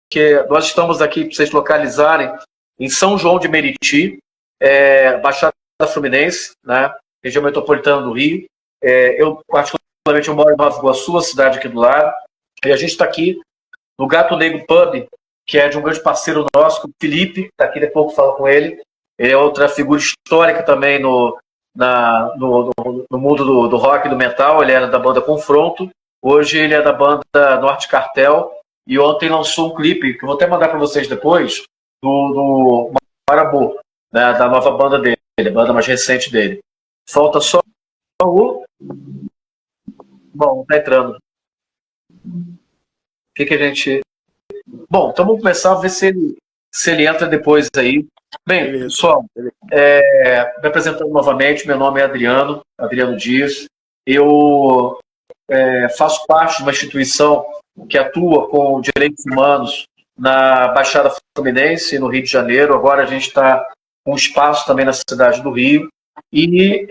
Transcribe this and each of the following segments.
porque nós estamos aqui para vocês localizarem em São João de Meriti, Baixada Fluminense, né, região metropolitana do Rio. Eu, particularmente, eu moro em Nova Iguaçu, a cidade aqui do lado, e a gente está aqui no Gato Negro Pub, que é de um grande parceiro nosso, o Felipe, está aqui, daqui a pouco falo com ele. Ele é outra figura histórica também no mundo do rock e do metal. Ele era da banda Confronto, hoje ele é da banda Norte Cartel, e ontem lançou um clipe, que eu vou até mandar para vocês depois, do Marabô, né, da nova banda dele, a banda mais recente dele. Falta só o... Bom, tá entrando. O que a gente... Bom, então vamos começar a ver se ele entra depois aí. Bem, pessoal, me apresentando novamente, meu nome é Adriano Dias. Eu faço parte de uma instituição que atua com direitos humanos na Baixada Fluminense, no Rio de Janeiro. Agora a gente está com espaço também na cidade do Rio. E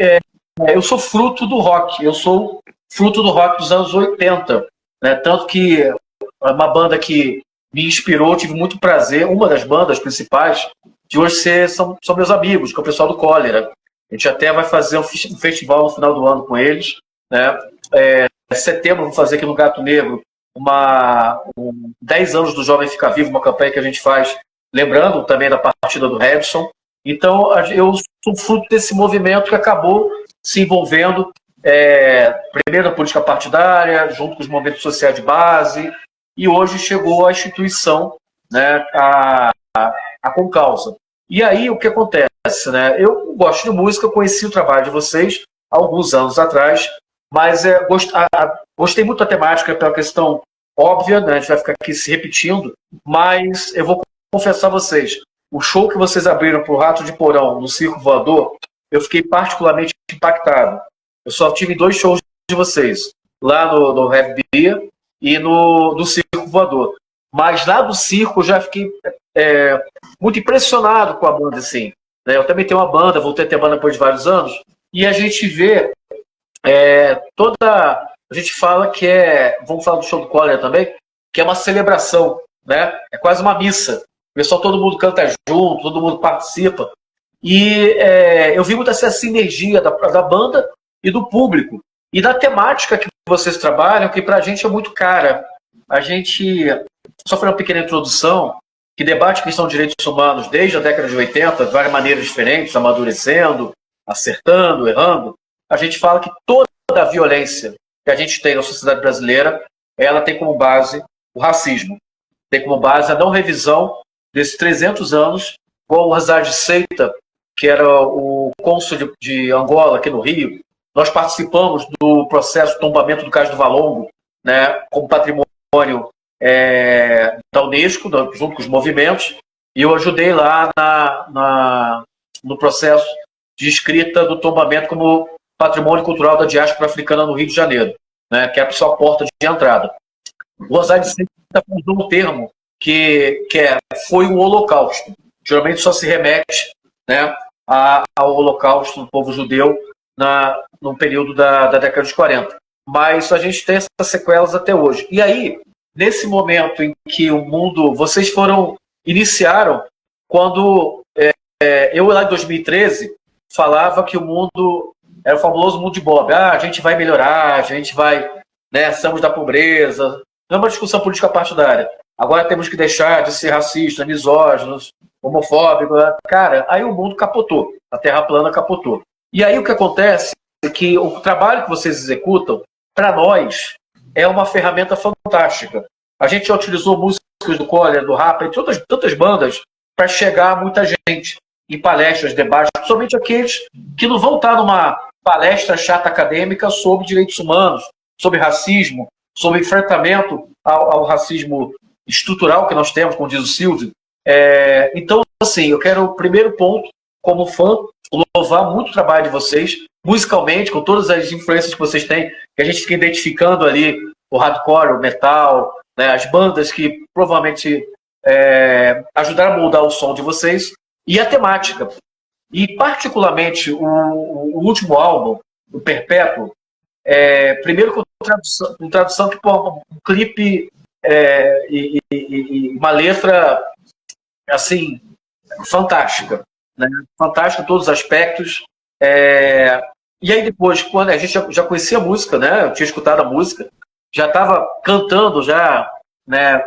eu sou fruto do rock. Eu sou fruto do rock dos anos 80. Né? Tanto que é uma banda que me inspirou, tive muito prazer, uma das bandas principais, de hoje são meus amigos, que é o pessoal do Cólera. A gente até vai fazer um festival no final do ano com eles. Né? Em setembro, vamos fazer aqui no Gato Negro 10 anos do Jovem Fica Vivo, uma campanha que a gente faz, lembrando também da partida do Robson. Então, eu sou fruto desse movimento que acabou se envolvendo, primeiro na política partidária, junto com os movimentos sociais de base, e hoje chegou a instituição, né, a Concausa. E aí, o que acontece? Né? Eu gosto de música, conheci o trabalho de vocês há alguns anos atrás, mas gostei muito da temática pela questão óbvia, né? A gente vai ficar aqui se repetindo, mas eu vou confessar a vocês, o show que vocês abriram para o Rato de Porão, no Circo Voador, eu fiquei particularmente impactado. Eu só tive 2 shows de vocês, lá no Heavy Beer e no Circo Voador. Mas lá do circo eu já fiquei muito impressionado com a banda, assim. Né? Eu também tenho uma banda, voltei a ter banda depois de vários anos, e a gente vê a gente fala que vamos falar do show do Cólera também, que é uma celebração, né? É quase uma missa. O pessoal, todo mundo canta junto, todo mundo participa. E eu vi muito essa sinergia da banda e do público. E da temática que vocês trabalham, que pra gente é muito cara. A gente, só fazer uma pequena introdução, que debate a questão de direitos humanos desde a década de 80, de várias maneiras diferentes, amadurecendo, acertando, errando. A gente fala que toda a violência que a gente tem na sociedade brasileira, ela tem como base o racismo. Tem como base a não revisão desses 300 anos, com o Razad Seita, que era o cônsul de Angola, aqui no Rio. Nós participamos do processo de tombamento do Cais do Valongo, né, como patrimônio da Unesco, junto com os movimentos, e eu ajudei lá no processo de escrita do tombamento como patrimônio cultural da diáspora africana no Rio de Janeiro, né, que é a sua porta de entrada. O Razad Seita usou um termo que foi o Holocausto. Geralmente só se remete, né, ao Holocausto do povo judeu no período da década de 40. Mas a gente tem essas sequelas até hoje. E aí, nesse momento em que o mundo... Vocês iniciaram quando eu lá em 2013 falava que o mundo era o fabuloso mundo de Bob. A gente vai melhorar, a gente vai... Né, estamos da pobreza. Não é uma discussão política partidária. Agora temos que deixar de ser racistas, misóginos, homofóbicos. Cara, aí o mundo capotou. A Terra plana capotou. E aí o que acontece é que o trabalho que vocês executam, para nós, é uma ferramenta fantástica. A gente já utilizou músicos do Cólera, do Rapa, entre tantas bandas, para chegar a muita gente em palestras, debates, principalmente aqueles que não vão estar numa palestra chata acadêmica sobre direitos humanos, sobre racismo, sobre enfrentamento ao racismo estrutural que nós temos, como diz o Silvio. Então, assim, eu quero, primeiro ponto, como fã, louvar muito o trabalho de vocês, musicalmente, com todas as influências que vocês têm, que a gente fica identificando ali, o hardcore, o metal, né, as bandas que provavelmente ajudaram a moldar o som de vocês, e a temática. E, particularmente, o último álbum, o Perpétuo, primeiro com tradução que, pô, um clipe e uma letra, assim, fantástica, né? Fantástica em todos os aspectos. E aí depois, quando a gente já conhecia a música, né? Eu tinha escutado a música, já estava cantando, já, né?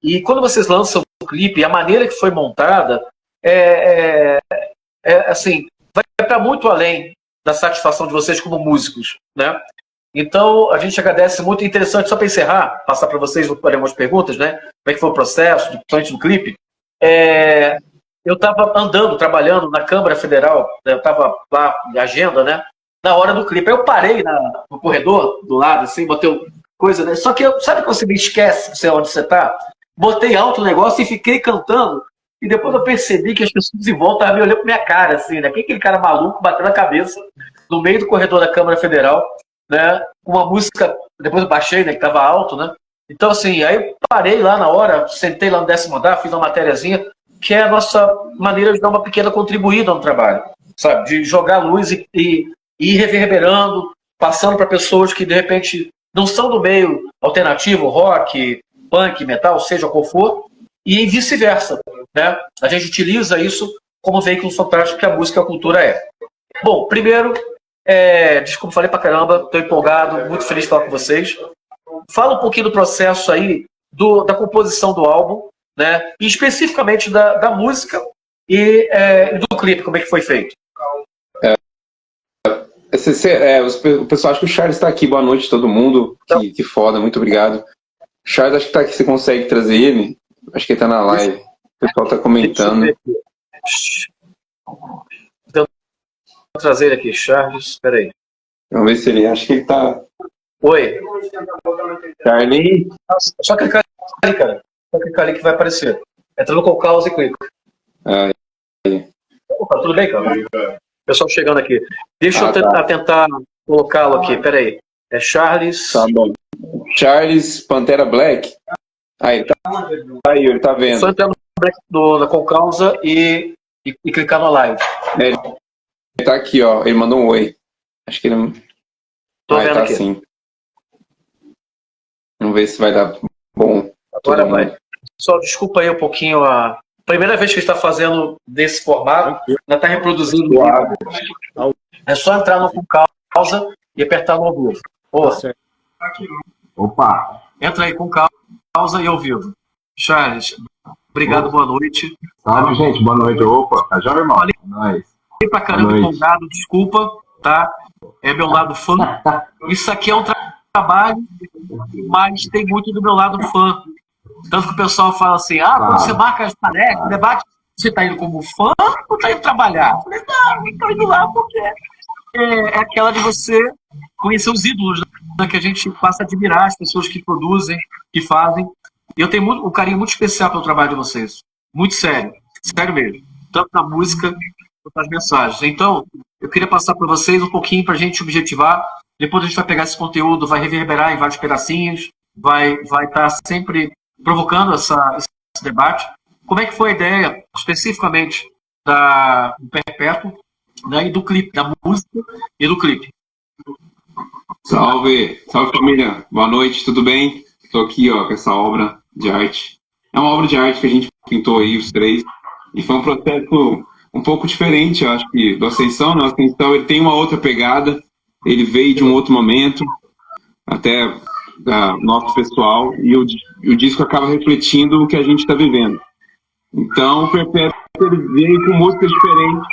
E quando vocês lançam o clipe, a maneira que foi montada assim, vai para muito além da satisfação de vocês como músicos, né? Então, a gente agradece muito. Interessante, só para encerrar, passar para vocês algumas perguntas, né? Como é que foi o processo, principalmente do clipe. Eu estava andando, trabalhando na Câmara Federal, né? Eu estava lá em agenda, né? Na hora do clipe. Aí eu parei no corredor, do lado, assim, botei coisa, né? Só que, sabe quando você me esquece onde você está? Botei alto o negócio e fiquei cantando. E depois eu percebi que as pessoas em volta estavam me olhando com minha cara, assim, né? Quem é aquele cara maluco batendo a cabeça no meio do corredor da Câmara Federal, né? Com uma música, depois eu baixei, né? Que estava alto, né? Então, assim, aí eu parei lá na hora, sentei lá no 10º andar, fiz uma matériazinha, que é a nossa maneira de dar uma pequena contribuída no trabalho, sabe? De jogar luz e ir reverberando, passando para pessoas que, de repente, não são do meio alternativo, rock, punk, metal, seja qual for, e vice-versa, né? A gente utiliza isso como veículo fantástico que a música e a cultura é. Bom, primeiro, desculpa, falei pra caramba, estou empolgado, muito feliz de falar com vocês. Fala um pouquinho do processo aí, da composição do álbum, né? E especificamente da música e do clipe, como é que foi feito. O pessoal, acho que o Charles está aqui, boa noite a todo mundo, que foda, muito obrigado. O Charles, acho que tá aqui, você consegue trazer ele? Acho que ele tá na live. O pessoal tá comentando. Vou trazer ele aqui, Charles. Espera aí. Vamos ver se ele... Acho que ele tá... Oi. Charlie? Só clicar ali, cara. Só clicar ali que vai aparecer. Entra no Concause e clica. Opa, tudo bem, cara? Pessoal chegando aqui. Deixa eu tentar colocá-lo aqui. Espera aí. É Charles... Tá bom. Charles Pantera Black. Aí, tá aí, ele tá vendo. Só entrar na Concausa e clicar na live. Ele tá aqui, ó. Ele mandou um oi. Acho que ele... Tô vendo tá aqui. Assim. Vamos ver se vai dar bom. Agora vai. Só desculpa aí um pouquinho a... Primeira vez que a gente está fazendo desse formato, ainda está reproduzindo. É só entrar no Concausa e apertar no ao vivo. Opa! Entra aí com causa e ao vivo. Charles, obrigado, boa noite. Salve, gente, boa noite. Opa, tá já, irmão? Falei Nós. pra caramba empolgado, desculpa, tá? É meu lado fã. Isso aqui é um trabalho, mas tem muito do meu lado fã. Tanto que o pessoal fala assim, quando você marca as tarefas, debate, você tá indo como fã ou tá indo trabalhar? Eu falei, não, eu tô indo lá porque é aquela de você conhecer os ídolos, né, que a gente passa a admirar, as pessoas que produzem, que fazem. E eu tenho um carinho muito especial pelo trabalho de vocês. Muito sério. Sério mesmo. Tanto na música quanto nas mensagens. Então, eu queria passar para vocês um pouquinho para a gente objetivar. Depois a gente vai pegar esse conteúdo, vai reverberar em vários pedacinhos, vai estar sempre provocando esse debate. Como é que foi a ideia, especificamente, do Perpétuo, né, e do clipe, da música e do clipe? Salve família, boa noite, tudo bem? Estou aqui com essa obra de arte. É uma obra de arte que a gente pintou aí, os três, e foi um processo um pouco diferente, eu acho que, do Ascensão. O Ascensão ele tem uma outra pegada, ele veio de um outro momento, até nosso pessoal, e o disco acaba refletindo o que a gente está vivendo. Então, o Perpétuo ele veio com músicas diferentes,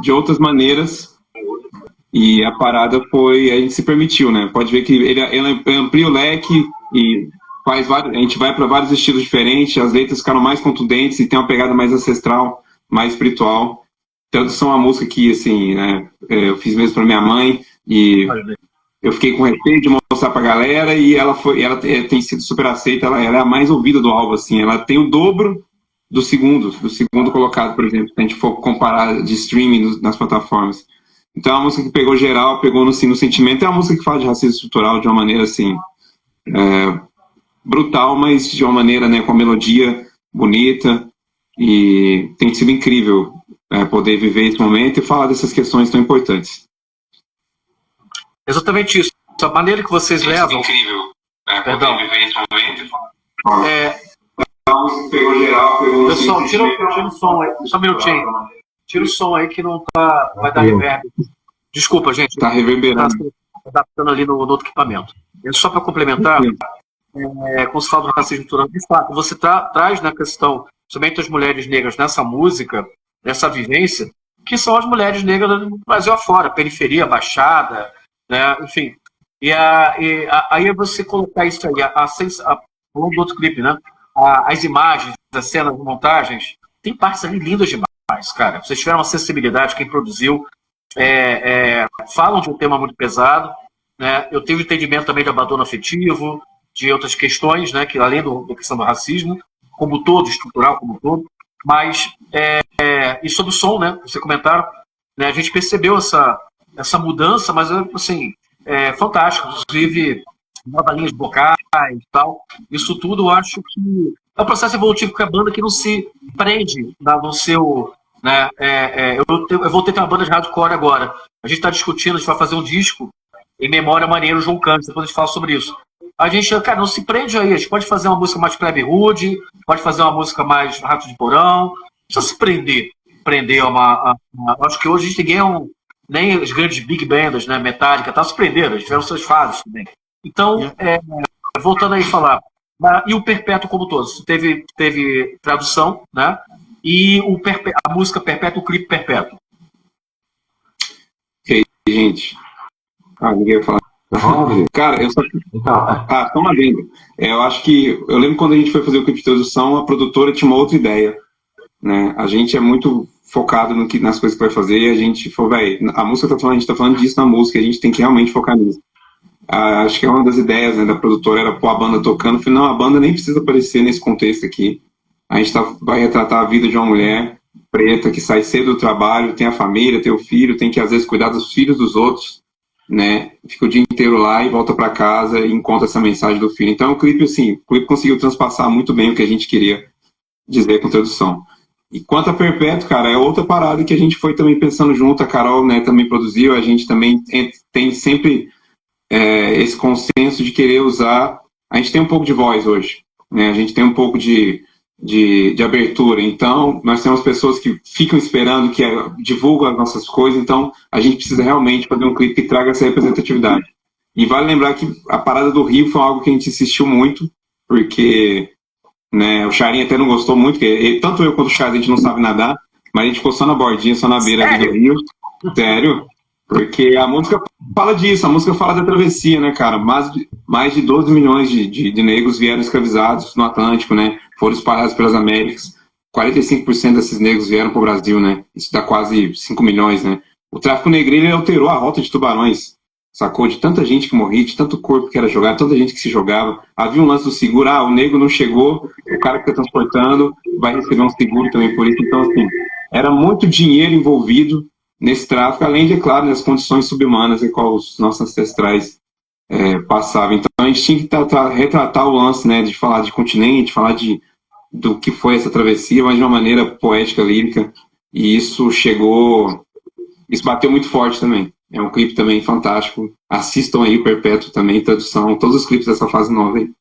de outras maneiras, e a parada foi, a gente se permitiu, né? Pode ver que ele amplia o leque e a gente vai para vários estilos diferentes, as letras ficaram mais contundentes e tem uma pegada mais ancestral, mais espiritual. Tanto são uma música que, assim, né, eu fiz mesmo para minha mãe e eu fiquei com receio de mostrar pra galera e ela tem sido super aceita, ela é a mais ouvida do álbum, assim, ela tem o dobro do segundo colocado, por exemplo, se a gente for comparar de streaming nas plataformas. Então é uma música que pegou geral, pegou no sentimento. É uma música que fala de racismo estrutural de uma maneira assim brutal, mas de uma maneira, né, com a melodia bonita. E tem sido incrível poder viver esse momento e falar dessas questões tão importantes. Exatamente isso. A maneira que vocês levam Perdão. Viver esse momento. É, Então, pegou geral, pegou... pessoal, tira o som aí, só um minutinho. Tira o som aí que não tá, vai dar reverb. Desculpa, gente. Tá reverberando. Tá se adaptando ali no outro equipamento. Só para complementar, quando se fala do racismo estrutural, de fato, você traz na questão, somente as mulheres negras nessa música, nessa vivência, que são as mulheres negras do Brasil afora, periferia, baixada, né, enfim. E aí você colocar isso aí, falando do outro clipe, né? As imagens, as cenas, as montagens, tem partes ali lindas demais, cara. Vocês tiveram uma sensibilidade, quem produziu, falam de um tema muito pesado, né? Eu tenho entendimento também de abandono afetivo, de outras questões, né? Que além da questão do racismo, como todo, estrutural como todo, mas e sobre o som, né? Você comentaram, né? A gente percebeu essa mudança, mas assim, fantástico, inclusive novas linhas vocais e tal. Isso tudo eu acho que é um processo evolutivo com a banda que não se prende no seu, né? Eu vou ter uma banda de hardcore agora. A gente está discutindo, a gente vai fazer um disco em memória a Marinheiro João Cantos, depois a gente fala sobre isso. A gente, cara, não se prende aí. A gente pode fazer uma música mais Plebe Rude, pode fazer uma música mais Rato de Porão. Não precisa se prender a uma. Acho que hoje a gente nem as grandes big bandas, né, Metallica, tá, se prenderam, eles tiveram suas fases também. Então, voltando aí a falar, e o Perpétuo como todos, teve tradução, né? E a música Perpétuo, o clipe Perpétuo. Gente, ninguém vai falar. Cara, eu só. Só uma venda. Eu acho que. Eu lembro quando a gente foi fazer o clipe de tradução, a produtora tinha uma outra ideia. Né? A gente é muito focado nas coisas que vai fazer e a gente falou, velho, a música tá falando, a gente tá falando disso na música, a gente tem que realmente focar nisso. Acho que uma das ideias, né, da produtora era pôr a banda tocando. Eu falei, não, a banda nem precisa aparecer nesse contexto aqui. A gente vai retratar a vida de uma mulher preta que sai cedo do trabalho, tem a família, tem o filho, tem que às vezes cuidar dos filhos dos outros, né? Fica o dia inteiro lá e volta para casa e encontra essa mensagem do filho. Então o clipe conseguiu transpassar muito bem o que a gente queria dizer com tradução. E quanto a Perpétuo, cara, é outra parada que a gente foi também pensando junto, a Carol, né, também produziu, a gente também tem sempre esse consenso de querer usar, a gente tem um pouco de voz hoje, né, a gente tem um pouco de abertura, então nós temos pessoas que ficam esperando, que divulgam as nossas coisas, então a gente precisa realmente fazer um clipe que traga essa representatividade. E vale lembrar que a parada do Rio foi algo que a gente insistiu muito, porque... Né, o Charinho até não gostou muito, porque tanto eu quanto o Charinho a gente não sabe nadar, mas a gente ficou só na bordinha, só na beira ali do rio. Sério? Porque a música fala disso, a música fala da travessia, né, cara? Mais de 12 milhões de negros vieram escravizados no Atlântico, né? Foram espalhados pelas Américas. 45% desses negros vieram para o Brasil, né? Isso dá quase 5 milhões, né? O tráfico negreiro alterou a rota de Tubarões. Sacou? De tanta gente que morria, de tanto corpo que era jogado, tanta gente que se jogava. Havia um lance do seguro, o negro não chegou, o cara que está transportando vai receber um seguro também por isso. Então, assim, era muito dinheiro envolvido nesse tráfico, além de, é claro, das condições subhumanas em qual os nossos ancestrais passavam. Então, a gente tinha que retratar o lance, né, de falar de continente, falar do que foi essa travessia, mas de uma maneira poética, lírica, e isso bateu muito forte também. É um clipe também fantástico. Assistam aí o Perpétuo também, tradução, todos os clipes dessa fase nova aí.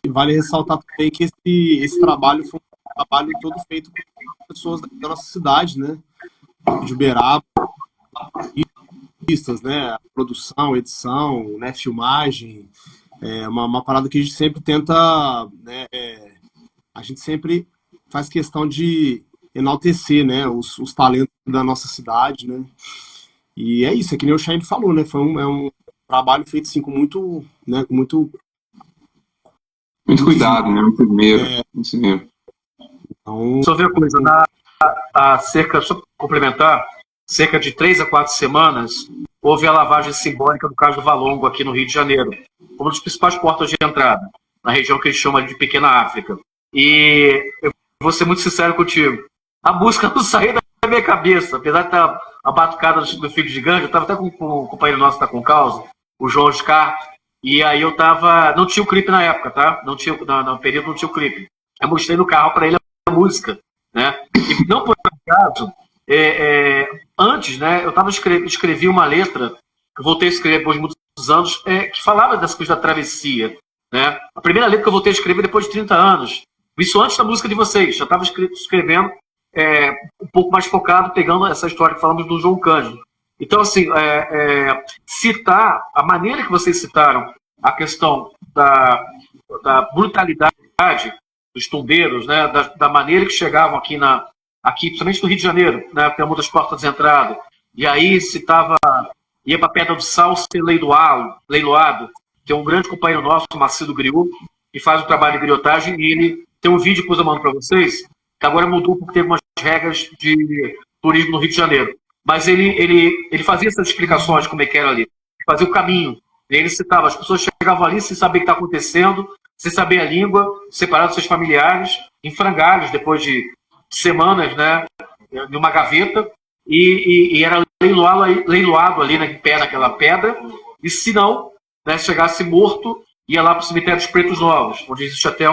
Vale ressaltar também que esse trabalho foi um trabalho todo feito com pessoas da nossa cidade, né? De Uberaba, artistas, né? Produção, edição, né? Filmagem. Uma parada que a gente sempre tenta, né? A gente sempre faz questão de enaltecer, né? Os talentos da nossa cidade, né? E é isso, é que nem o Shine falou, né? Foi um trabalho feito assim, com muito, né? Com muito cuidado, né? Muito medo. Então, só ver a coisa, só complementar, cerca de 3 a 4 semanas, houve a lavagem simbólica do caso do Valongo aqui no Rio de Janeiro, como um dos principais portos de entrada, na região que eles chamam de Pequena África. E eu vou ser muito sincero contigo, a música não saiu da minha cabeça, apesar de estar a batucada do Filho de Gigante, eu estava até com o companheiro nosso que está com causa, o João Oscar, e aí eu tava, não tinha o clipe na época, tá? No período não tinha o clipe. Eu mostrei no carro para ele a música, né? E não por acaso, antes, né? Eu escrevi uma letra eu voltei a escrever depois de muitos anos, que falava dessa coisa da travessia. Né? A primeira letra que eu voltei a escrever depois de 30 anos. Isso antes da música de vocês. Já estava escrevendo um pouco mais focado, pegando essa história que falamos do João Cândido. Então, assim, citar, a maneira que vocês citaram a questão da brutalidade dos tombeiros, né? Da maneira que chegavam aqui, principalmente no Rio de Janeiro, né? Tem uma das portas de entrada. E aí ia para a Pedra do Sal ser leiloado, que é um grande companheiro nosso, o Macedo Griot, que faz o trabalho de griotagem, e ele tem um vídeo que depois eu mando para vocês, que agora mudou porque teve umas regras de turismo no Rio de Janeiro. Mas ele fazia essas explicações, como é que era ali, fazia o caminho. E ele citava, as pessoas chegavam ali sem saber o que está acontecendo, sem saber a língua, separados dos seus familiares, em frangalhos, depois de semanas, né, em uma gaveta, e era leiloado ali em pé naquela pedra, e se não, né, chegasse morto, ia lá para o cemitério dos Pretos Novos, onde existe até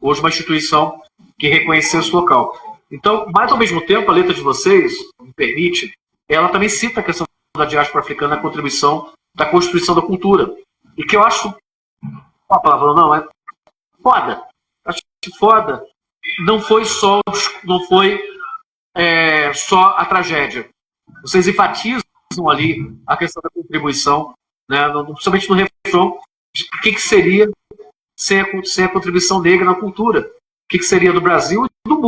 hoje uma instituição que reconheceu esse local. Então, mas ao mesmo tempo, a letra de vocês, me permite, ela também cita a questão da diáspora africana, a contribuição da constituição da cultura. E que eu acho, a palavra não, é foda. Acho que foda não foi só a tragédia. Vocês enfatizam ali a questão da contribuição, né, principalmente no refrão, de o que seria sem a contribuição negra na cultura. O que seria do Brasil e do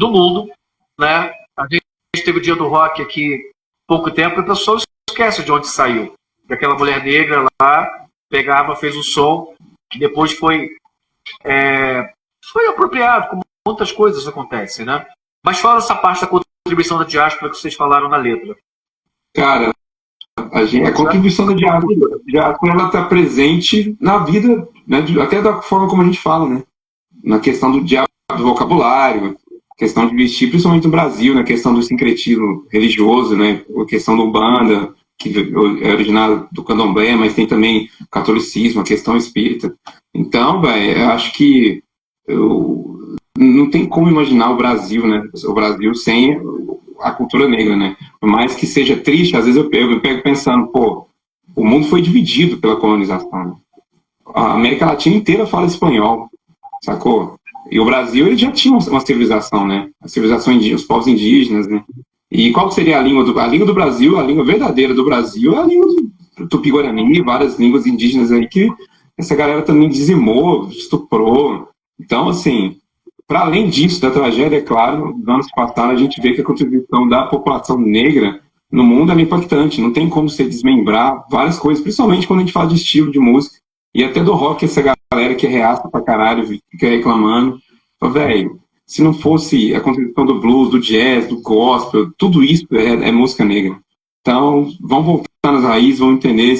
mundo, né? A gente teve o Dia do Rock aqui há pouco tempo e o pessoal esquece de onde saiu. Que aquela mulher negra lá pegava, fez um som que depois foi apropriado, como muitas coisas acontecem, né? Mas fala essa parte da contribuição da diáspora que vocês falaram na letra. Cara, a contribuição da diáspora ela está presente na vida, né, até da forma como a gente fala, né? Na questão do vocabulário, questão de vestir, principalmente no Brasil, na questão do sincretismo religioso, né? A questão do Umbanda, que é originado do candomblé, mas tem também o catolicismo, a questão espírita. Então, eu acho que não tem como imaginar o Brasil, né? O Brasil sem a cultura negra, né? Por mais que seja triste, às vezes eu pego pensando, pô, o mundo foi dividido pela colonização. Né? A América Latina inteira fala espanhol, sacou? E o Brasil, ele já tinha uma civilização, né? A civilização indígena, os povos indígenas, né? E qual seria a língua do Brasil? A língua verdadeira do Brasil é a língua do Tupi-Guarani, várias línguas indígenas aí que essa galera também dizimou, estuprou. Então, assim, para além disso, da tragédia, é claro, nos anos passados a gente vê que a contribuição da população negra no mundo é impactante. Não tem como você desmembrar várias coisas, principalmente quando a gente fala de estilo de música. E até do rock, essa galera que reaça pra caralho, fica reclamando. Velho, se não fosse a contribuição do blues, do jazz, do gospel, tudo isso é música negra. Então, vamos voltar nas raízes, vamos entender.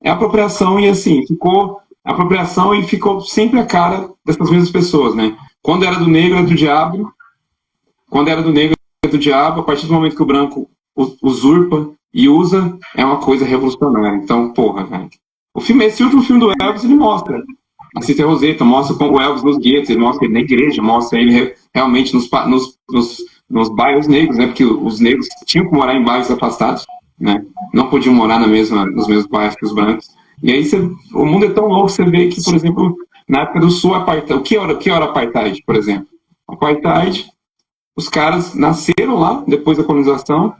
É apropriação e assim, ficou apropriação e ficou sempre a cara dessas mesmas pessoas, né? Quando era do negro, era do diabo. Quando era do negro, era do diabo. A partir do momento que o branco usurpa e usa, é uma coisa revolucionária. Então, porra, velho. Esse último filme do Elvis, ele mostra a Cita Roseta, mostra o Elvis nos guetos, ele mostra ele na igreja, mostra ele realmente nos bairros negros, né? Porque os negros tinham que morar em bairros afastados, né? Não podiam morar nos mesmos bairros que os brancos. E aí o mundo é tão louco, você vê que, por exemplo, na época do Sul, o que era apartheid, por exemplo? Apartheid, os caras nasceram lá, depois da colonização,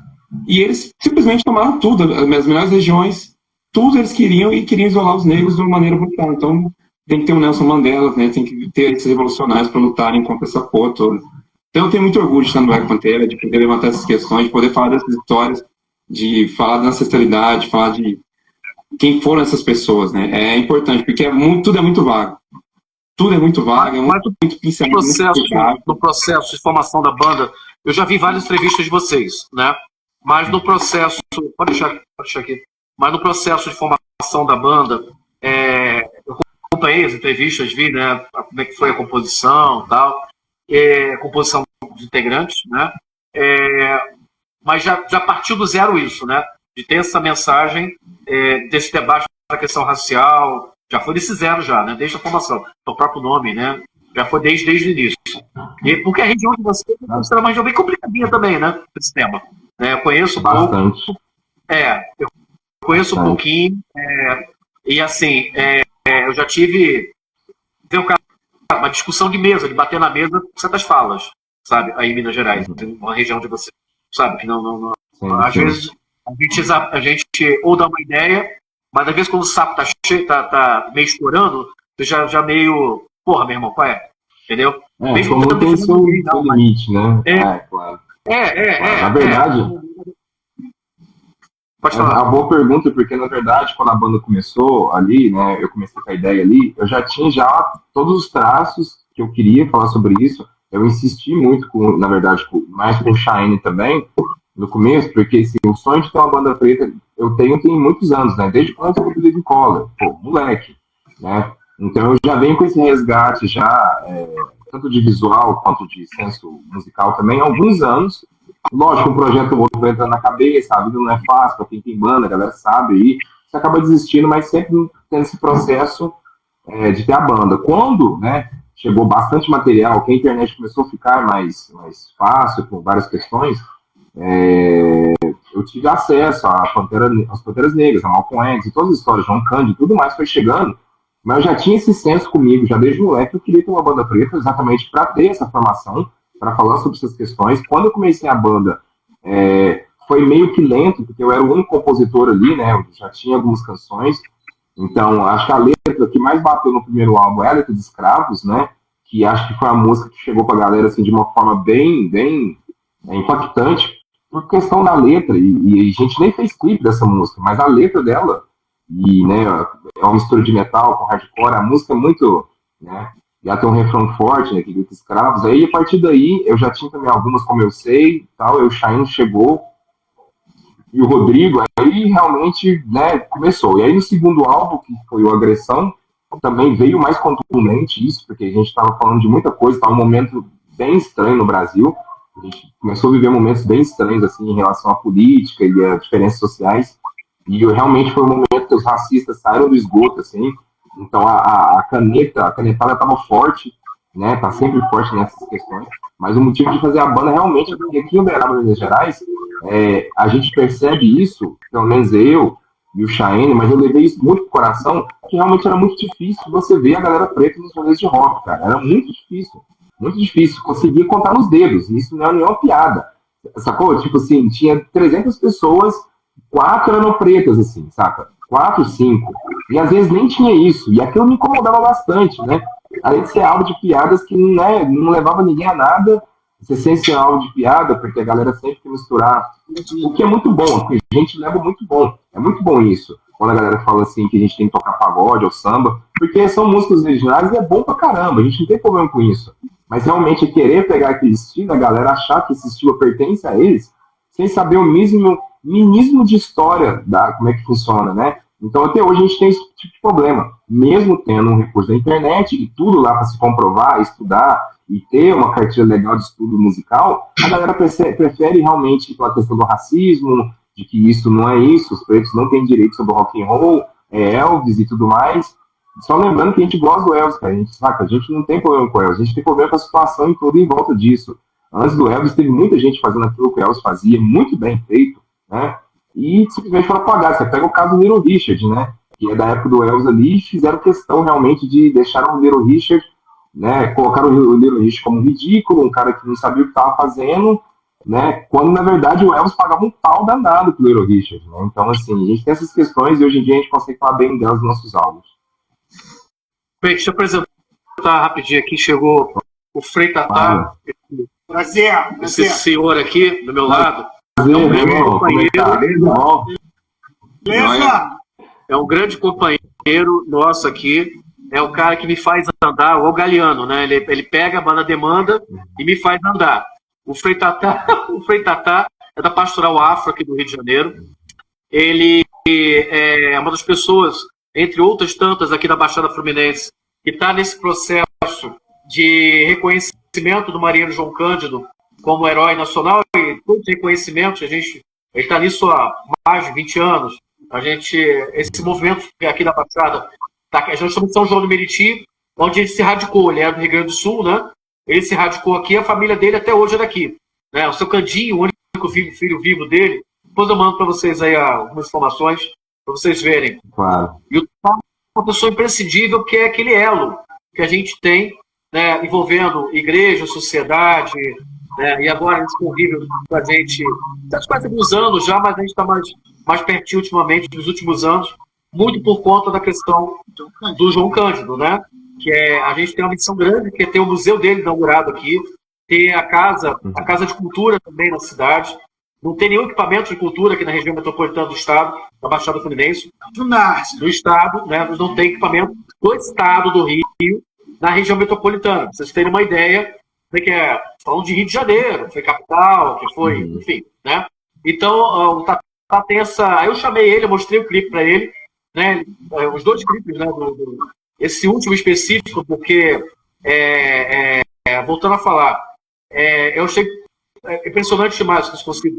e eles simplesmente tomaram tudo, as melhores regiões, tudo eles queriam isolar os negros de uma maneira brutal. Então, tem que ter o Nelson Mandela, né? Tem que ter esses revolucionários para lutarem contra essa porra toda. Então, eu tenho muito orgulho de estar no Black Pantera, de poder levantar essas questões, de poder falar dessas histórias, de falar da ancestralidade, falar de quem foram essas pessoas, né? É importante, porque tudo é muito vago. Tudo é muito vago, muito pincelado. No processo de formação da banda, eu já vi várias entrevistas de vocês, né? Mas no processo... Pode deixar aqui. Mas no processo de formação da banda, eu acompanhei as entrevistas, vi, né, como é que foi a composição e tal, composição de integrantes, né? Mas já partiu do zero isso, né? De ter essa mensagem, desse debate da questão racial, já foi desse zero já, né? Desde a formação, o próprio nome, né? Já foi desde o início. E porque a região de vocês é uma região bem complicadinha também, né? Esse tema. Eu conheço bastante. Pouco, Eu conheço um pouquinho, e assim, eu já tive uma discussão de mesa, de bater na mesa com certas falas, sabe, aí em Minas Gerais, uma região de você, sabe, que não às vezes a gente ou dá uma ideia, mas às vezes quando o sapo tá cheio, tá meio estourando, você já meio, porra, meu irmão, qual é? Entendeu? Mesmo como tem seu limite, né? Claro. Na verdade, pode falar. É uma boa pergunta, porque na verdade, quando a banda começou ali, né, eu comecei com a ideia ali, eu já tinha todos os traços que eu queria falar sobre isso. Eu insisti muito, na verdade, mais com o Shine também, no começo, porque assim, o sonho de ter uma banda preta, eu tenho muitos anos, né? Desde quando eu fui Living Color, moleque, né? Então eu já venho com esse resgate tanto de visual quanto de senso musical também há alguns anos. Lógico, um projeto outro vai entrando na cabeça, a vida não é fácil, para quem tem banda, a galera sabe, e você acaba desistindo, mas sempre tendo esse processo de ter a banda. Quando, né, chegou bastante material, que a internet começou a ficar mais fácil, com várias questões, eu tive acesso às Panteras Negras, a Malcolm X, e todas as histórias, João Cândido, tudo mais foi chegando, mas eu já tinha esse senso comigo, já desde moleque, eu queria ter uma banda preta exatamente para ter essa formação, para falar sobre essas questões. Quando eu comecei a banda, foi meio que lento, porque eu era o único compositor ali, né? Eu já tinha algumas canções. Então, acho que a letra que mais bateu no primeiro álbum é a letra de Escravos, né? Que acho que foi a música que chegou para a galera assim, de uma forma bem impactante, por questão da letra. E a gente nem fez clipe dessa música, mas a letra dela, né, é uma mistura de metal com hardcore, a música é muito, né? Já tem um refrão forte, né, que grita Escravos. Aí, a partir daí, eu já tinha também algumas, como eu sei, tal, o Shine chegou, e o Rodrigo, aí realmente, né, começou. E aí, no segundo álbum, que foi o Agressão, também veio mais contundente isso, porque a gente estava falando de muita coisa, estava um momento bem estranho no Brasil, a gente começou a viver momentos bem estranhos, assim, em relação à política e a diferenças sociais, e realmente foi um momento que os racistas saíram do esgoto, assim. Então a canetada estava forte, né? Tá sempre forte nessas questões. Mas o motivo de fazer a banda realmente é porque aqui em Uberaba, Minas Gerais, a gente percebe isso, pelo menos eu e o Cheyenne, mas eu levei isso muito pro coração, que realmente era muito difícil você ver a galera preta nos rolês de rock, cara. Era muito difícil. Muito difícil. Conseguia contar nos dedos. Isso não é nenhuma piada. Sacou? Tipo assim, tinha 300 pessoas, 4 eram pretas, assim, saca? 4, 5. E às vezes nem tinha isso. E aquilo me incomodava bastante, né? Além de ser alvo de piadas que não levava ninguém a nada, você sem ser alvo de piada, porque a galera sempre quer misturar. O que é muito bom, a gente leva muito bom. É muito bom isso. Quando a galera fala assim que a gente tem que tocar pagode ou samba, porque são músicas originais e é bom pra caramba, a gente não tem problema com isso. Mas realmente querer pegar aquele estilo, a galera achar que esse estilo pertence a eles, sem saber o minismo de história como é que funciona, né? Então, até hoje, a gente tem esse tipo de problema. Mesmo tendo um recurso da internet e tudo lá para se comprovar, estudar e ter uma cartilha legal de estudo musical, a galera prefere realmente pela questão do racismo, de que isso não é isso, os pretos não têm direito sobre o rock and roll, Elvis e tudo mais. Só lembrando que a gente gosta do Elvis, cara. A gente não tem problema com o Elvis, a gente tem problema com a situação e tudo em volta disso. Antes do Elvis, teve muita gente fazendo aquilo que o Elvis fazia, muito bem feito, né? E simplesmente foram apagar. Você pega o caso do Little Richard, né? Que é da época do Elvis ali, fizeram questão realmente de deixar o Little Richard, né? Colocaram o Little Richard como ridículo, um cara que não sabia o que estava fazendo, né? Quando na verdade o Elvis pagava um pau danado pro Little Richard, né? Então, assim, a gente tem essas questões e hoje em dia a gente consegue falar bem delas nos nossos álbuns. Bem, deixa eu apresentar rapidinho aqui, chegou o Frei Tatá, esse senhor aqui do meu lado. É um grande companheiro. É um grande companheiro nosso aqui. É o cara que me faz andar, o Galeano, né? Ele pega a banda demanda e me faz andar. O Frei Tatá é da Pastoral Afro aqui do Rio de Janeiro. Ele é uma das pessoas, entre outras tantas aqui da Baixada Fluminense, que está nesse processo de reconhecimento do marinheiro João Cândido como herói nacional, e todos os reconhecimentos, ele está nisso há mais de 20 anos. Esse movimento aqui da Baixada, a gente chama de São João do Meriti, onde ele se radicou, ele é do Rio Grande do Sul, né? Ele se radicou aqui, a família dele até hoje é daqui. Né? O seu Candinho, o único filho vivo dele, Depois eu mando para vocês aí algumas informações, para vocês verem. Claro. E o Tato é uma pessoa imprescindível, que é aquele elo que a gente tem, né, envolvendo igreja, sociedade, né, e agora esse convívio com a gente, faz quase alguns anos já, mas a gente está mais pertinho ultimamente, nos últimos anos, muito por conta da questão do João Cândido, né? Que a gente tem uma missão grande, que é ter o museu dele inaugurado aqui, ter a casa de cultura também na cidade. Não tem nenhum equipamento de cultura aqui na região metropolitana do estado, da Baixada Fluminense. Do estado, né? Não tem equipamento do estado do Rio na região metropolitana. Pra vocês terem uma ideia, que é falando de Rio de Janeiro, que foi capital, que foi, enfim, né? Então, o Tatá tem essa. Aí eu chamei ele, eu mostrei o clipe para ele, né? Os dois clipes, né? Esse último específico, porque, voltando a falar, eu achei impressionante demais o que eles conseguiram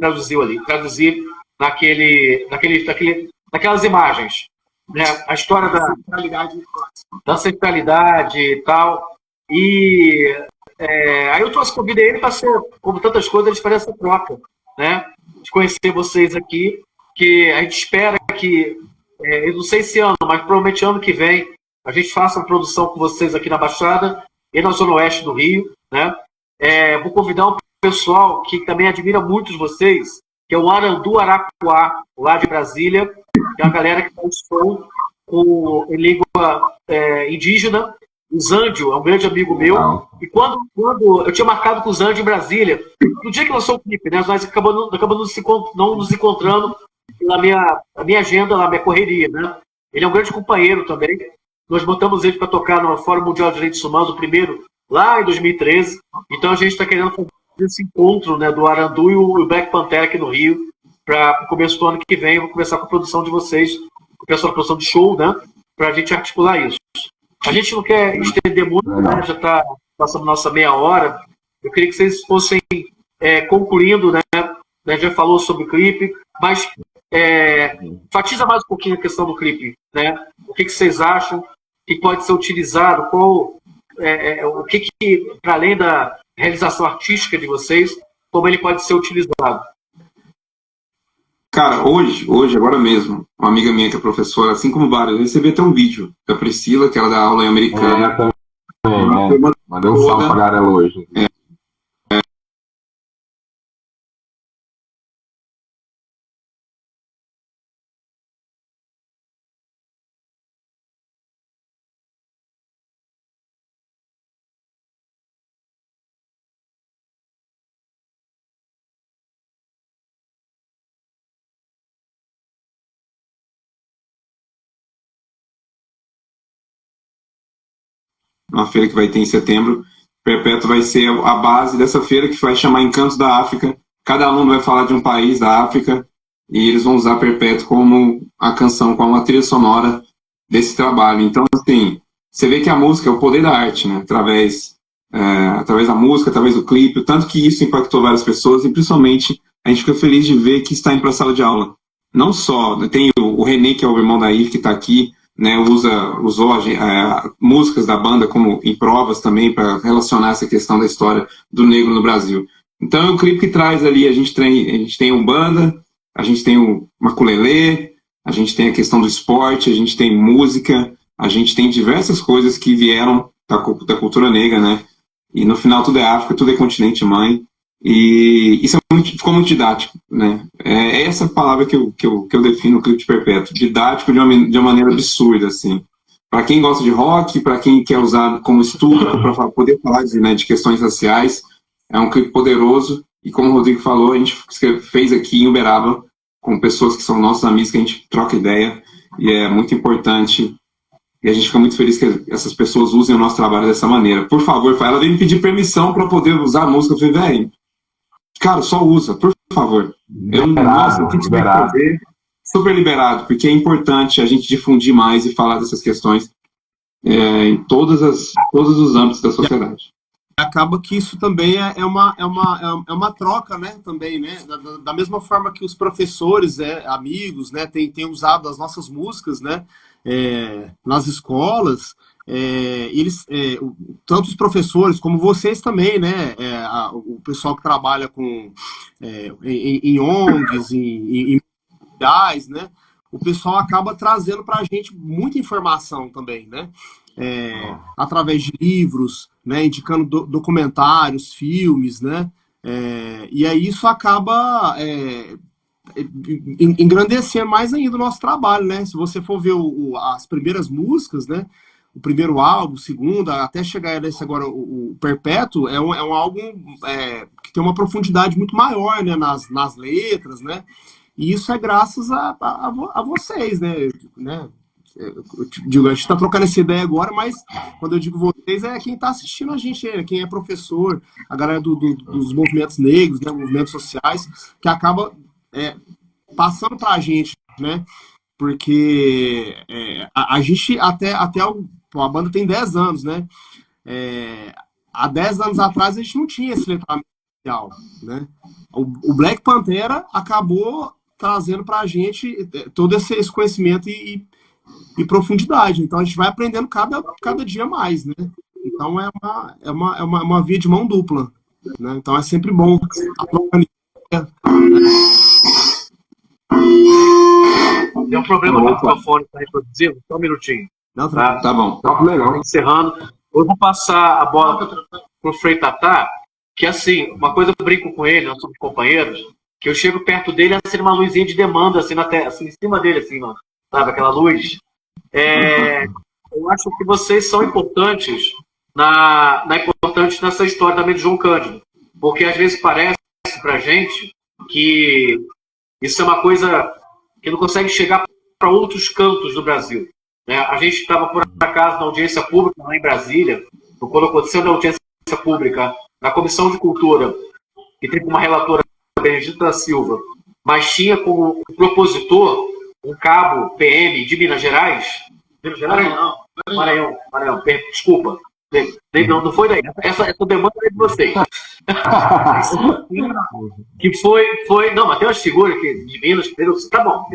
traduzir naquelas imagens, né? A história da ancestralidade e tal. E aí eu convidei ele para ser, como tantas coisas, eles fazem essa troca, né? De conhecer vocês aqui, que a gente espera que, eu não sei esse ano, mas provavelmente ano que vem, a gente faça uma produção com vocês aqui na Baixada e na Zona Oeste do Rio, né? Vou convidar um pessoal que também admira muito de vocês, que é o Arandu Araquá, lá de Brasília, que é uma galera que faz som em língua indígena. O Zândio é um grande amigo meu. E quando eu tinha marcado com o Zândio em Brasília, no dia que lançou o clipe, né, nós acabamos não nos encontrando na minha agenda, na minha correria, né? Ele é um grande companheiro também. Nós botamos ele para tocar no Fórum Mundial de Direitos Humanos, o primeiro, lá em 2013. Então a gente está querendo fazer esse encontro, né, do Arandu e o Black Pantera aqui no Rio, para o começo do ano que vem. Eu vou começar com a produção de vocês, com o pessoal da produção de show, né, para a gente articular isso. A gente não quer estender muito, né, já está passando nossa meia hora. Eu queria que vocês fossem concluindo, né, já falou sobre o clipe, mas enfatiza mais um pouquinho a questão do clipe, né? O que vocês acham que pode ser utilizado, o que para além da realização artística de vocês, como ele pode ser utilizado? Cara, hoje, agora mesmo, uma amiga minha que é professora, assim como várias, eu recebi até um vídeo da Priscila, que ela dá aula em americana. Mandei um salve pra Garela hoje. Uma feira que vai ter em setembro. Perpétuo vai ser a base dessa feira, que vai chamar Encantos da África. Cada aluno vai falar de um país da África e eles vão usar Perpétuo como a canção, como a trilha sonora desse trabalho. Então, assim, você vê que a música é o poder da arte, né? Através da música, através do clipe, o tanto que isso impactou várias pessoas e, principalmente, a gente fica feliz de ver que está indo para a sala de aula. Não só, tem o René, que é o irmão da Ive, que está aqui, né, usou músicas da banda como em provas também para relacionar essa questão da história do negro no Brasil. Então é um clipe que traz ali, a gente tem Umbanda, a gente tem o Maculelê, a gente tem a questão do esporte, a gente tem música, a gente tem diversas coisas que vieram da cultura negra, né? E no final tudo é África, tudo é continente mãe. E isso ficou muito didático, né? É essa palavra que eu defino o clipe de Perpétuo, didático de uma maneira absurda, assim. Para quem gosta de rock, para quem quer usar como estudo, para poder falar de questões raciais, é um clipe poderoso. E como o Rodrigo falou, a gente fez aqui em Uberaba, com pessoas que são nossos amigos, que a gente troca ideia, e é muito importante. E a gente fica muito feliz que essas pessoas usem o nosso trabalho dessa maneira. Por favor, ela veio me pedir permissão para poder usar a música. Eu falei, velho, cara, só usa, por favor. Nossa, o que você vai fazer? Super liberado, porque é importante a gente difundir mais e falar dessas questões em todos os âmbitos da sociedade. Acaba que isso também é uma troca, né? Também, né? Da mesma forma que os professores, amigos, né? Têm usado as nossas músicas, né? Nas escolas. tanto os professores como vocês também, né? O pessoal que trabalha em ONGs, em mundiais, né? O pessoal acaba trazendo para a gente muita informação também, né? Através de livros, né? Indicando documentários, filmes, né? E aí isso acaba engrandecendo mais ainda o nosso trabalho, né? Se você for ver as primeiras músicas, né? O primeiro álbum, o segundo, até chegar nesse agora, o Perpétuo, é um álbum que tem uma profundidade muito maior, né? Nas letras, né? E isso é graças a vocês, né? Eu digo, a gente está trocando essa ideia agora, mas quando eu digo vocês, é quem está assistindo a gente, quem é professor, a galera dos movimentos negros, né? Movimentos sociais, que acaba passando para a gente, né? Porque a gente a banda tem 10 anos, né? Há 10 anos atrás a gente não tinha esse letramento social, né? O Black Pantera acabou trazendo para a gente todo esse conhecimento e profundidade. Então a gente vai aprendendo cada dia mais, né? Então é uma via de mão dupla, né? Então é sempre bom. Deu um problema no microfone para reproduzir, só um minutinho. Não, tá bom. Tá legal. Encerrando. Eu vou passar a bola pro Frei Tatá, que assim, uma coisa eu brinco com ele, nós somos companheiros, que eu chego perto dele, assim, uma luzinha de demanda, assim, assim, em cima dele, assim, ó, sabe, aquela luz. Eu acho que vocês são importantes nessa história também de João Cândido, porque às vezes parece pra gente que isso é uma coisa que não consegue chegar para outros cantos do Brasil, né? A gente estava, por acaso, na audiência pública lá em Brasília, quando aconteceu na audiência pública, na Comissão de Cultura, que teve uma relatora, Benedita Silva, mas tinha como propositor um cabo PM de Minas Gerais. Maranhão. Desculpa. Não foi daí. Essa demanda é de vocês. Que foi. Não, mas tem umas figuras aqui de Minas. Tá bom,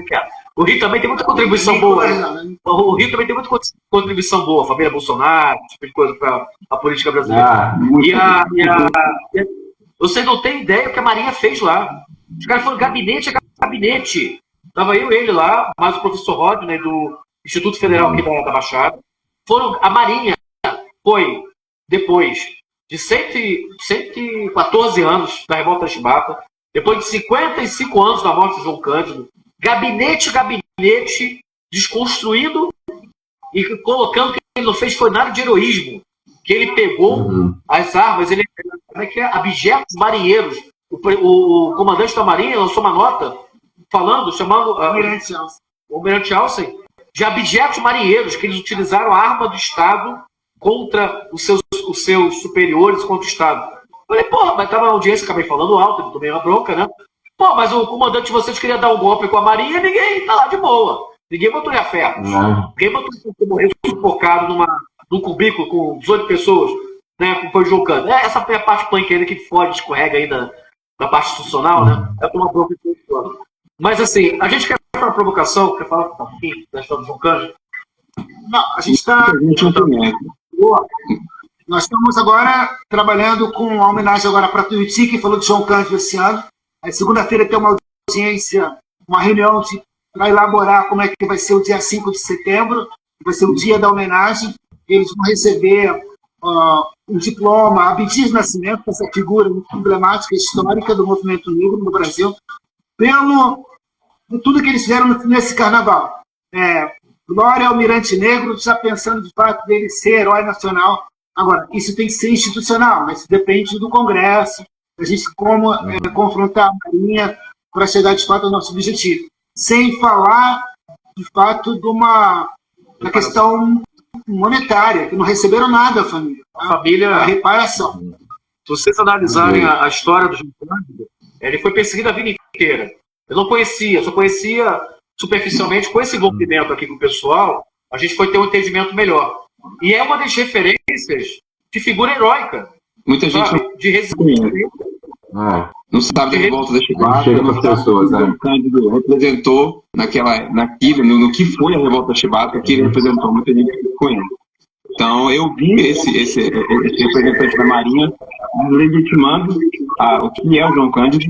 o Rio também tem muita contribuição boa. O Rio também tem muita contribuição boa. Família Bolsonaro, esse tipo de coisa para a política brasileira. Vocês não têm ideia do que a Marinha fez lá. Os caras foram gabinete a gabinete. Estava eu e ele lá, mais o professor Rodney, do Instituto Federal aqui da Baixada. A Marinha foi, depois de 114 anos da Revolta da Chibata, depois de 55 anos da morte de João Cândido, gabinete a gabinete, desconstruindo e colocando o que ele não fez foi nada de heroísmo. Que ele pegou as armas, abjetos marinheiros. O comandante da Marinha lançou uma nota chamando o Almirante Alcem de abjetos marinheiros, que eles utilizaram a arma do Estado contra os seus superiores, contra o Estado. Eu falei, porra, mas estava na audiência, acabei falando alto, tomei uma bronca, né? Pô, mas o comandante de vocês queria dar um golpe com a Marinha, ninguém tá lá de boa. Ninguém botou-lhe a ferro. Ninguém botou ele morrer sufocado num cubículo com 18 pessoas, né? Com o João Cândido. Essa é a parte punk ainda que fode, escorrega aí da parte institucional, né? É uma bronca de todo. Mas assim, a gente quer fazer uma provocação, quer falar um pouquinho da história do João Cândido? Não, a gente está. Nós estamos agora trabalhando com uma homenagem agora para Tuiuti, que falou de João Cândido esse ano. Aí, segunda-feira tem uma audiência, uma reunião para elaborar como é que vai ser o dia 5 de setembro, que vai ser o dia da homenagem. Eles vão receber um diploma, Abdias Nascimento, essa figura emblemática, histórica do movimento negro no Brasil, por tudo que eles fizeram nesse carnaval. Glória ao Almirante Negro, já pensando de fato dele ser herói nacional. Agora, isso tem que ser institucional, mas depende do Congresso, a gente confrontar a Marinha para chegar de fato ao nosso objetivo. Sem falar, de fato, da questão monetária, que não receberam nada, a família. A reparação. Se vocês analisarem a história do João Cândido, ele foi perseguido a vida inteira. Eu não conhecia, só conhecia superficialmente. Com esse envolvimento aqui com o pessoal, a gente foi ter um entendimento melhor. E é uma das referências de figura heróica. Muita gente de resistência. Não sabe da revolta da Chibata, não sabe o que o Cândido representou no que foi a revolta da Chibata, que ele representou, muita gente conhece. Então, eu vi esse representante da Marinha legitimando o que é o João Cândido,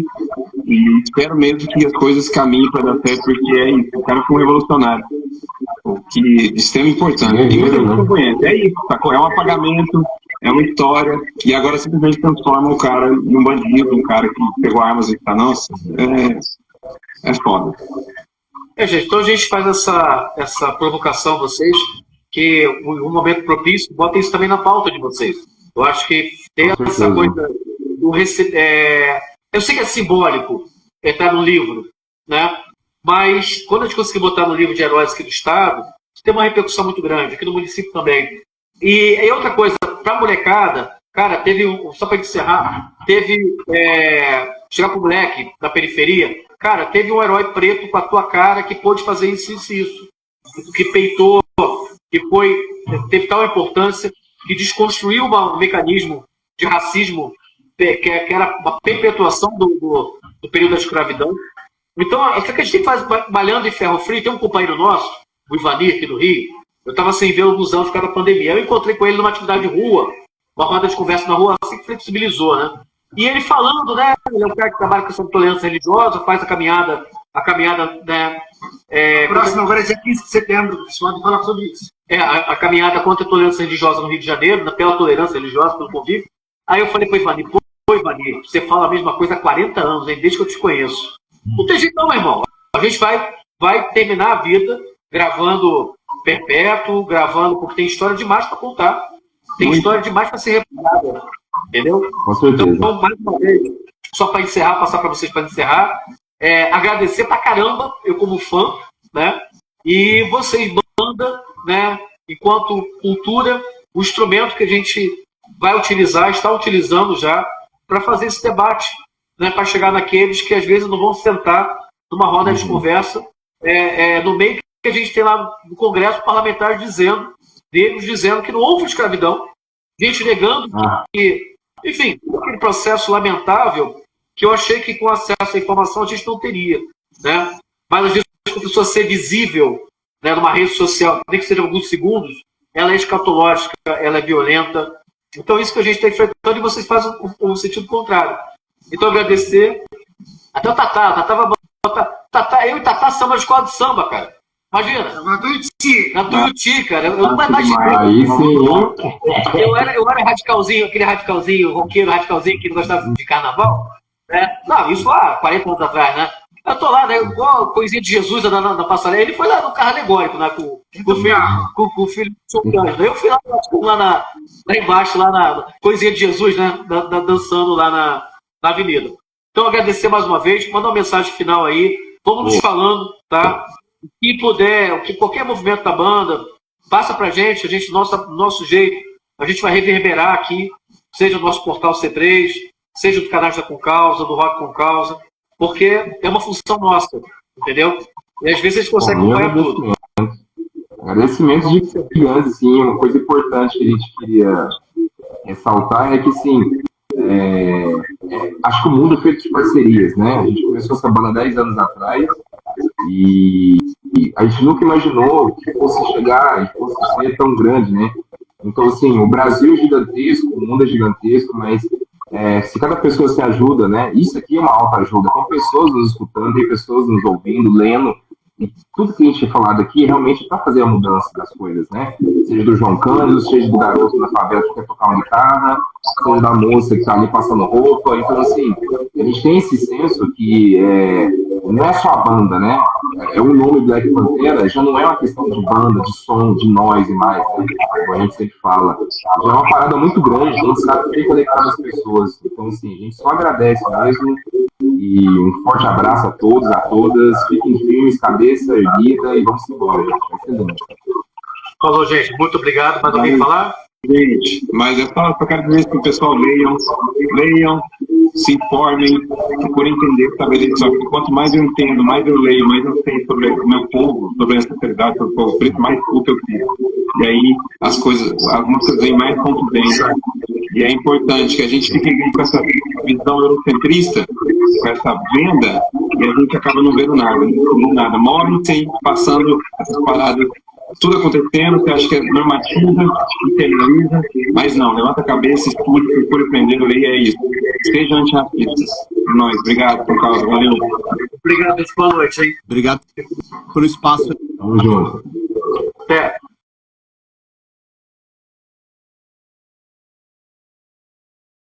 e espero mesmo que as coisas caminhem para dar certo, porque é isso, o cara foi um revolucionário, o que de extrema importância. E muita gente não conhece, é isso, sacou? É um apagamento, é uma história, e agora simplesmente transforma o cara em um bandido, um cara que pegou armas e tá, nossa, é foda. Gente, então a gente faz essa provocação a vocês, que um momento propício, botem isso também na pauta de vocês. Eu acho que tem essa coisa do eu sei que é simbólico entrar no livro, né? Mas quando a gente conseguir botar no livro de heróis aqui do Estado, tem uma repercussão muito grande, aqui no município também. E outra coisa, pra molecada, cara, teve só para encerrar, chegar pro moleque da periferia, cara, teve um herói preto com a tua cara que pôde fazer isso, que peitou, que teve tal importância, que desconstruiu um mecanismo de racismo que era uma perpetuação do período da escravidão. Então, acho que a gente tem que fazer malhando em ferro frio. Tem um companheiro nosso, o Ivanir, aqui do Rio, eu estava sem ver alguns anos por causa da pandemia. Eu encontrei com ele numa atividade de rua, uma roda de conversa na rua, assim que flexibilizou, né? E ele falando, né? Ele é um cara que trabalha com essa tolerância religiosa, faz a caminhada, né? Próximo agora é dia 15 de setembro, o pessoal vai falar sobre isso. A caminhada contra a tolerância religiosa no Rio de Janeiro, pela tolerância religiosa, pelo convívio. Aí eu falei para o Ivanir, Ivanir, você fala a mesma coisa há 40 anos, hein, desde que eu te conheço. Não tem jeito não, meu irmão. A gente vai terminar a vida gravando perpétuo, porque tem história demais para contar. Tem história demais para ser reparada. Entendeu? Com certeza. Então, mais uma vez, só para encerrar, passar para vocês para encerrar, agradecer pra caramba, eu como fã, né? E vocês, banda, né? Enquanto cultura, o instrumento que a gente vai utilizar, está utilizando já, para fazer esse debate, né? Para chegar naqueles que às vezes não vão sentar numa roda de conversa, no meio que a gente tem lá no Congresso parlamentar dizendo que não houve escravidão, gente negando que, enfim, aquele processo lamentável que eu achei que com acesso à informação a gente não teria, né? Mas às vezes a pessoa ser visível, né, numa rede social, nem que seja alguns segundos, ela é escatológica, ela é violenta. Então isso que a gente está enfrentando e vocês fazem o sentido contrário. Então agradecer. Até o Tatá, eu e Tatá samba de escola de samba, cara. Imagina. Na Tuiuti, cara. Eu não imaginei. Aí sim. Eu era radicalzinho, aquele radicalzinho, roqueiro radicalzinho que não gostava de carnaval. Né? Não, isso lá, 40 anos atrás, né? Eu tô lá, né? Igual a coisinha de Jesus na passarela. Ele foi lá no carro alegórico, né? Com o filho do São Cândido. Eu fui lá embaixo, lá na coisinha de Jesus, né? Dançando lá na avenida. Então, agradecer mais uma vez, mandar uma mensagem final aí. Vamos nos falando, tá? Que puder, que qualquer movimento da banda, passa pra gente, nosso jeito, a gente vai reverberar aqui, seja no nosso portal C3, seja do canal da Com Causa, do Rock Com Causa, porque é uma função nossa, entendeu? E às vezes a gente consegue acompanhar tudo. Agradecimentos gigantes, assim, uma coisa importante que a gente queria ressaltar é que, assim, acho que o mundo é feito de parcerias, né? A gente começou essa banda 10 anos atrás e a gente nunca imaginou que fosse chegar e fosse ser tão grande, né? Então, assim, o Brasil é gigantesco, o mundo é gigantesco, mas se cada pessoa se ajuda, né? Isso aqui é uma alta ajuda. Tem pessoas nos escutando, tem pessoas nos ouvindo, lendo. E tudo que a gente tem falado aqui realmente para fazer a mudança das coisas, né? Seja do João Cândido, seja do garoto na favela que quer tocar uma guitarra, seja da moça que está ali passando roupa. Então, assim, a gente tem esse senso que não é só a banda, né? O nome Black Pantera já não é uma questão de banda, de som, de nós e mais, né? Como a gente sempre fala. Já é uma parada muito grande, a gente sabe que tem que conectar as pessoas. Então, assim, a gente só agradece mesmo. E um forte abraço a todos, a todas. Fiquem firmes, cabeça erguida e vamos embora. Vai ser lindo. Falou, gente. Muito obrigado. Mais alguém falar? Gente, mas eu só quero dizer que o pessoal leiam, se informem, procurem entender, saber só que quanto mais eu entendo, mais eu leio, mais eu sei sobre o meu povo, sobre a ancestralidade, sobre o povo preto, mais culto eu crio. E aí algumas coisas vêm mais contundentes. E é importante que a gente fique com essa visão eurocentrista, com essa venda, e a gente acaba não vendo nada, Morrem sem passando essas paradas tudo acontecendo, você acha que é normativa, internaliza, mas não, levanta a cabeça, estude, procure aprender, leia, é isso. Sejam antirracistas. É nóis, obrigado por causa, valeu. Obrigado, boa noite, hein? Obrigado pelo espaço. Tamo junto. Até.